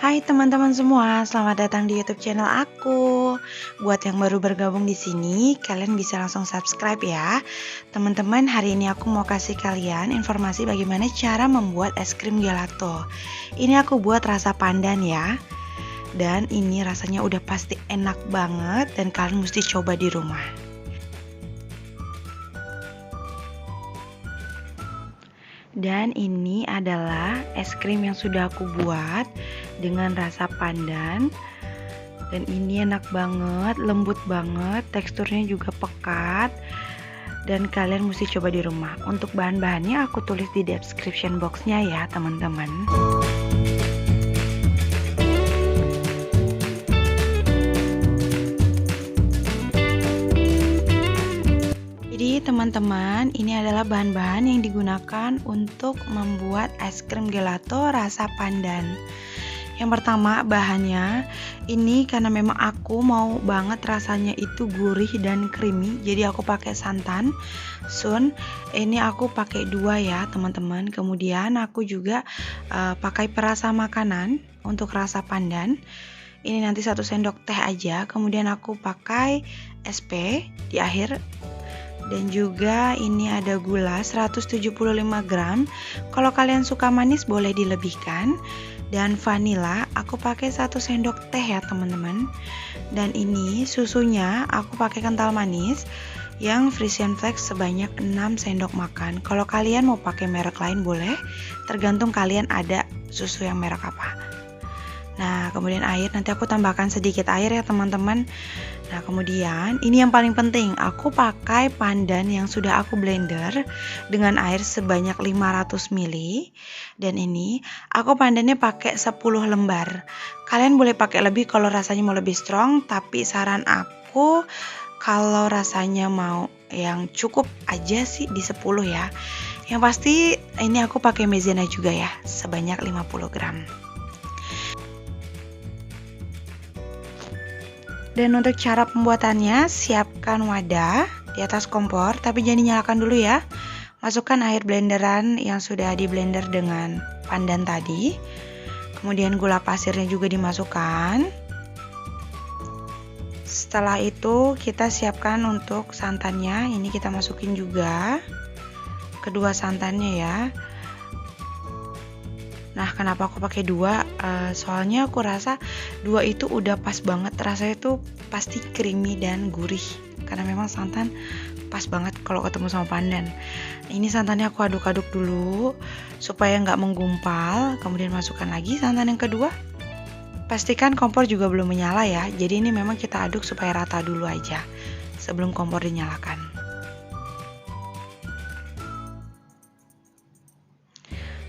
Hai teman-teman semua, selamat datang di YouTube channel aku. Buat yang baru bergabung di sini, kalian bisa langsung subscribe ya. Teman-teman, hari ini aku mau kasih kalian informasi bagaimana cara membuat es krim gelato. Ini aku buat rasa pandan ya. Dan ini rasanya udah pasti enak banget dan kalian mesti coba di rumah. Dan ini adalah es krim yang sudah aku buat dengan rasa pandan. Dan ini enak banget, lembut banget, teksturnya juga pekat. Dan kalian mesti coba di rumah. Untuk bahan-bahannya aku tulis di description boxnya ya teman-teman. Jadi teman-teman, ini adalah bahan-bahan yang digunakan untuk membuat es krim gelato rasa pandan. Yang pertama bahannya, ini karena memang aku mau banget rasanya itu gurih dan creamy, jadi aku pakai santan sun. Ini aku pakai 2 ya teman-teman. Kemudian aku juga pakai perasa makanan untuk rasa pandan. Ini nanti 1 sendok teh aja. Kemudian aku pakai SP di akhir. Dan juga ini ada gula 175 gram. Kalau kalian suka manis boleh dilebihkan. Dan vanila aku pakai 1 sendok teh ya teman-teman. Dan ini susunya aku pakai kental manis yang Frisian Flex sebanyak 6 sendok makan. Kalau kalian mau pakai merek lain boleh, tergantung kalian ada susu yang merek apa. Nah, kemudian air, nanti aku tambahkan sedikit air ya teman-teman. Nah, kemudian ini yang paling penting, aku pakai pandan yang sudah aku blender dengan air sebanyak 500 ml. Dan ini aku pandannya pakai 10 lembar. Kalian boleh pakai lebih kalau rasanya mau lebih strong, tapi saran aku kalau rasanya mau yang cukup aja sih di 10 ya. Yang pasti ini aku pakai maizena juga ya, sebanyak 50 gram. Dan untuk cara pembuatannya, siapkan wadah di atas kompor, tapi jangan dinyalakan dulu ya. Masukkan air blenderan yang sudah di blender dengan pandan tadi. Kemudian gula pasirnya juga dimasukkan. Setelah itu kita siapkan untuk santannya, ini kita masukin juga. Kedua santannya ya. Nah, kenapa aku pakai 2? Soalnya aku rasa 2 itu udah pas banget, rasanya tuh pasti creamy dan gurih. Karena memang santan pas banget kalau ketemu sama pandan. Ini santannya aku aduk-aduk dulu supaya nggak menggumpal. Kemudian masukkan lagi santan yang kedua. Pastikan kompor juga belum menyala ya. Jadi ini memang kita aduk supaya rata dulu aja sebelum kompor dinyalakan.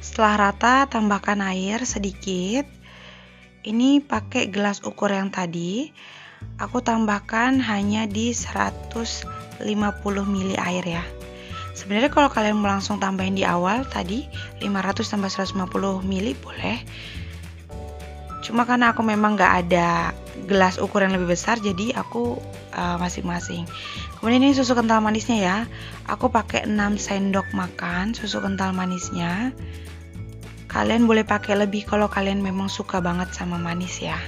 Setelah rata, tambahkan air sedikit. Ini pakai gelas ukur yang tadi. Aku tambahkan hanya di 150 ml air ya. Sebenarnya kalau kalian mau langsung tambahin di awal tadi 500 tambah 150 ml boleh. Cuma karena aku memang nggak ada gelas ukur yang lebih besar, jadi aku masing-masing. Kemudian ini susu kental manisnya ya. Aku pakai 6 sendok makan susu kental manisnya. Kalian boleh pakai lebih kalau kalian memang suka banget sama manis ya.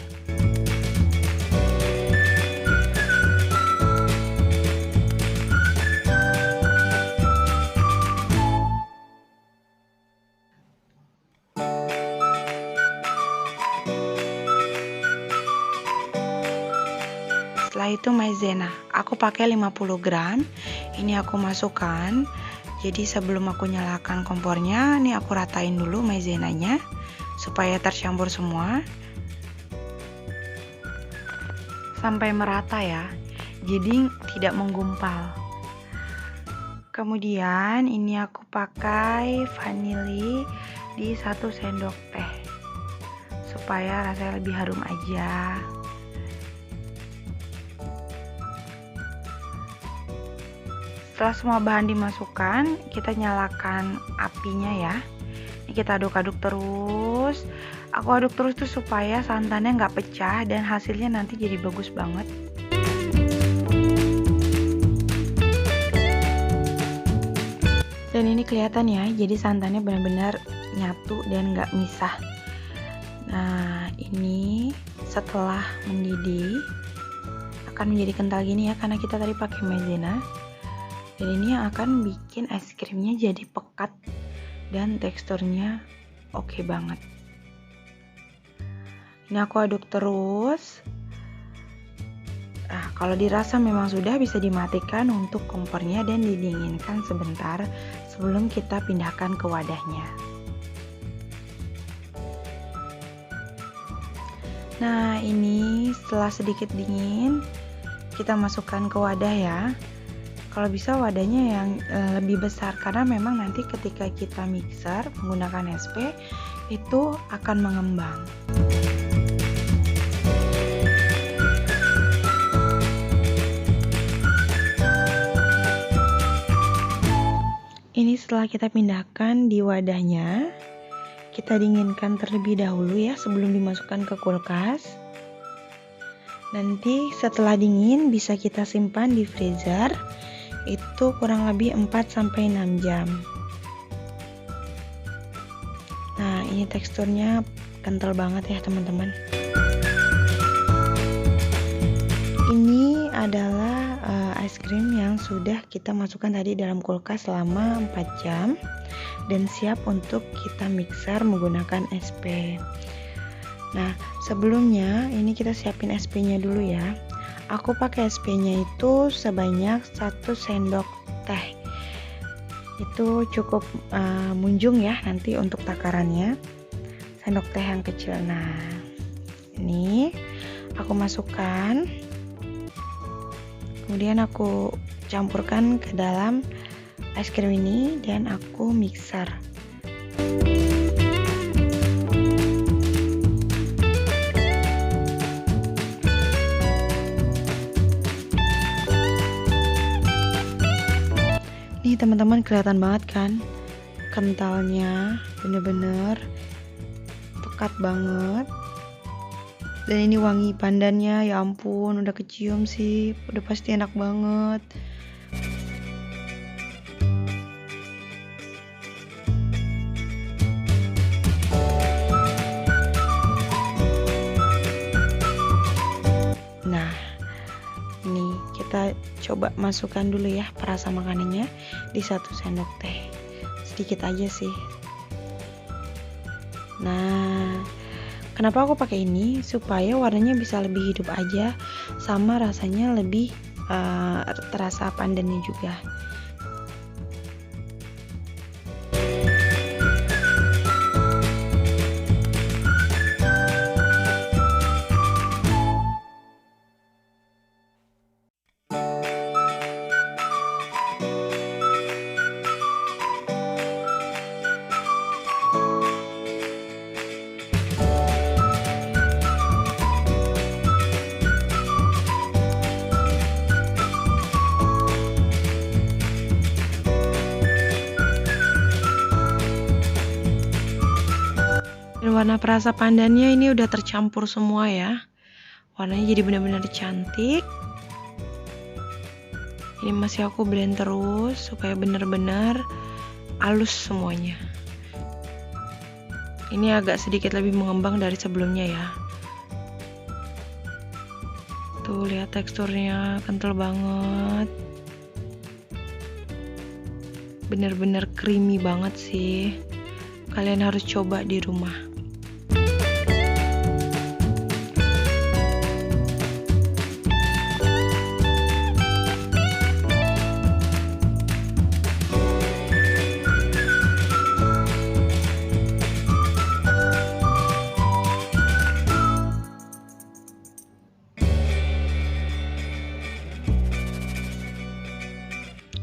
Setelah itu maizena, aku pakai 50 gram. Ini aku masukkan. Jadi sebelum aku nyalakan kompornya, ini aku ratain dulu maizenanya supaya tercampur semua sampai merata ya. Jadi tidak menggumpal. Kemudian ini aku pakai vanili di 1 sendok teh supaya rasanya lebih harum aja. Setelah semua bahan dimasukkan, kita nyalakan apinya ya. Ini kita aduk-aduk terus. Aku aduk terus tuh supaya santannya nggak pecah dan hasilnya nanti jadi bagus banget. Dan ini kelihatan ya, jadi santannya benar-benar nyatu dan nggak misah. Nah, ini setelah mendidih akan menjadi kental gini ya, karena kita tadi pakai maizena. Dan ini yang akan bikin es krimnya jadi pekat dan teksturnya oke banget. Ini aku aduk terus. Nah, kalau dirasa memang sudah, bisa dimatikan untuk kompornya dan didinginkan sebentar sebelum kita pindahkan ke wadahnya. Nah, ini setelah sedikit dingin, kita masukkan ke wadah ya. Kalau bisa wadahnya yang lebih besar, karena memang nanti ketika kita mixer menggunakan SP itu akan mengembang. Ini setelah kita pindahkan di wadahnya, kita dinginkan terlebih dahulu ya sebelum dimasukkan ke kulkas. Nanti setelah dingin bisa kita simpan di freezer, itu kurang lebih 4-6 jam. Nah, ini teksturnya kental banget ya teman-teman. Ini adalah es krim yang sudah kita masukkan tadi dalam kulkas selama 4 jam dan siap untuk kita mixer menggunakan SP. Nah, sebelumnya ini kita siapin SP-nya dulu ya. Aku pakai SP-nya itu sebanyak 1 sendok teh. Itu cukup munjung ya nanti untuk takarannya. Sendok teh yang kecil. Nah, ini aku masukkan. Kemudian aku campurkan ke dalam es krim ini dan aku mixer. Nih teman-teman, kelihatan banget kan kentalnya, bener-bener pekat banget. Dan ini wangi pandannya, ya ampun, udah kecium sih, udah pasti enak banget. Nah, ini kita coba masukkan dulu ya perasa makanannya di 1 sendok teh, sedikit aja sih. Nah, kenapa aku pakai ini? Supaya warnanya bisa lebih hidup aja, sama rasanya lebih terasa pandannya juga. Dan warna perasa pandannya ini udah tercampur semua ya. Warnanya jadi benar-benar cantik. Ini masih aku blend terus supaya benar-benar halus semuanya. Ini agak sedikit lebih mengembang dari sebelumnya ya. Tuh, lihat teksturnya kental banget. Bener-bener creamy banget sih. Kalian harus coba di rumah.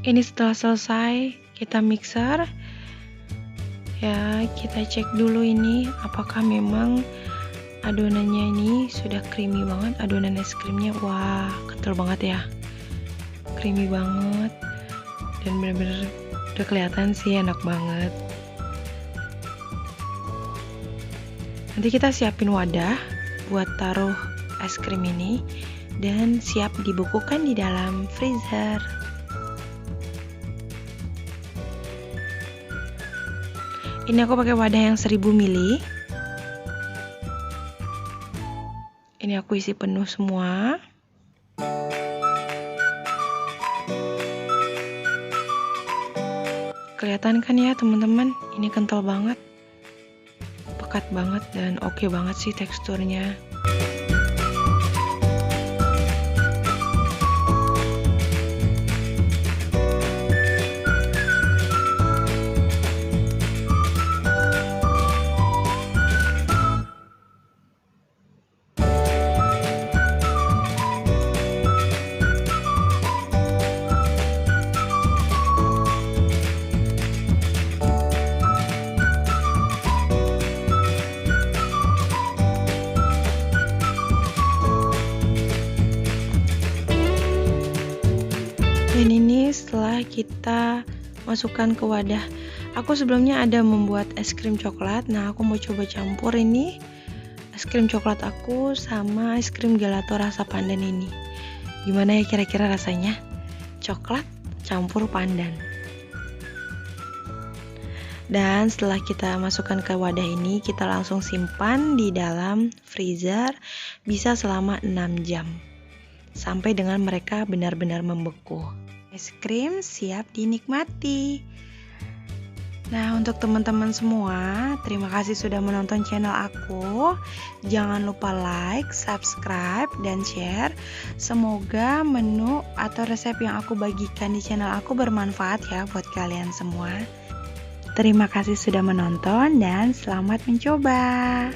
Ini setelah selesai kita mixer ya, kita cek dulu ini apakah memang adonannya ini sudah creamy banget. Adonan es krimnya wah kental banget ya, creamy banget dan bener-bener udah kelihatan sih enak banget. Nanti kita siapin wadah buat taruh es krim ini dan siap dibukukan di dalam freezer. Ini aku pakai wadah yang 1000 ml. Ini aku isi penuh semua. Kelihatan kan ya teman-teman, ini kental banget, pekat banget dan oke banget sih teksturnya. Dan ini setelah kita masukkan ke wadah. Aku sebelumnya ada membuat es krim coklat. Nah, aku mau coba campur ini es krim coklat aku sama es krim gelato rasa pandan ini. Gimana ya kira-kira rasanya? Coklat campur pandan. Dan setelah kita masukkan ke wadah ini, kita langsung simpan di dalam freezer bisa selama 6 jam. Sampai dengan mereka benar-benar membeku. Es krim siap dinikmati. Nah, untuk teman-teman semua, terima kasih sudah menonton channel aku. Jangan lupa like, subscribe, dan share. Semoga menu atau resep yang aku bagikan di channel aku bermanfaat ya buat kalian semua. Terima kasih sudah menonton dan selamat mencoba.